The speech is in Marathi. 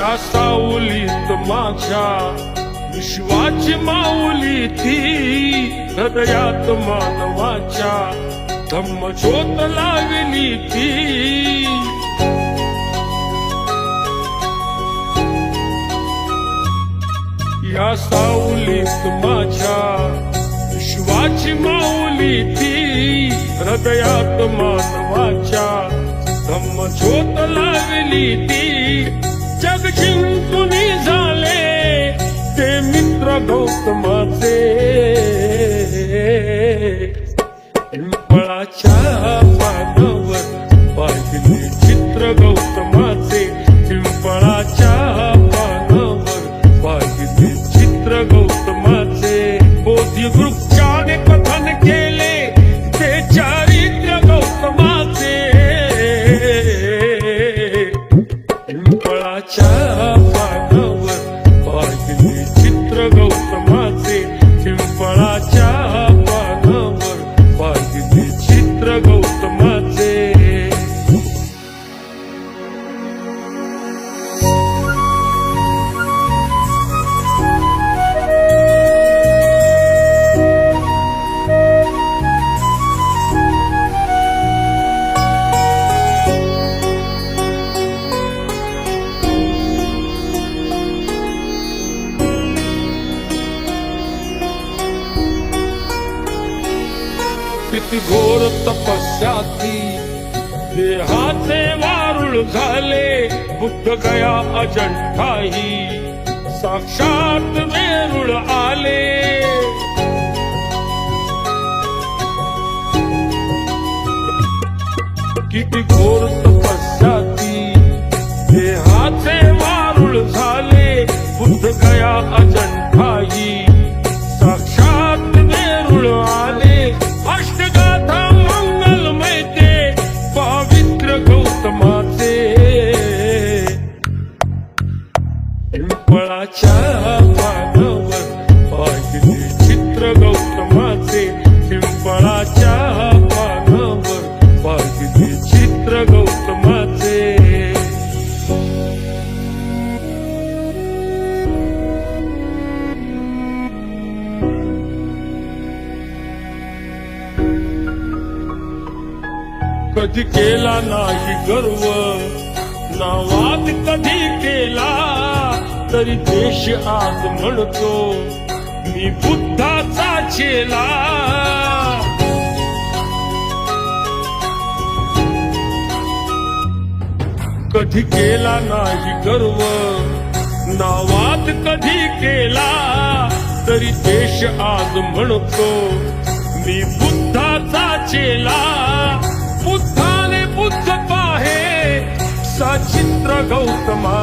या सावलीत माझ्या विश्वाची माऊली ती, हृदयात मानवाच्या धम्मज्योत लावली ती. या सावलीत माझ्या विश्वाची माऊली ती, हृदयात मानवाच्या धम्मज्योत लावली ती. जग जिंकून झाले ते मित्र गौतमाचे, पिंपळाच्या पानावर पाहिले चित्र गौतमाचे, पिंपळाच्या पानावर पाहिले चित्र गौतमाचे. बोधी वृक्षाने कथन केले ते चारित्र्य गौतमाचे, पिंपळाच्या पानावर पाहिले चित्र गौतमाचे, पिंपळाच्या पानावर पाहिले चित्र गौतमाचे. किती घोर तपस्या ती, देहाचे वारुळ झाले. बुद्ध गया अजंठाही साक्षात वेरूळ आले. किती घोर तपस्या ती, देहाचे वारुळ झाले. बुद्ध गया अजंठाही साक्षात वेरूळ आले. अष्टगाथा मंगलमय ते पवित्र गौतमाचे, पिंपळाच्या पानावर पाहिले चित्र गौतमाचे, पिंपळाच्या पानावर पाहिले चित्र गौतमाचे. कधी केला नाही गर्व, नावात कधी केला तरी देश आज म्हणतो मी बुद्धाचा चेला. कधी केला नाही गर्व, नावात कधी केला तरी देश आज म्हणतो मी बुद्धाचा चेला. बुद्धाने बुद्ध पाहे सचित्र गौतमा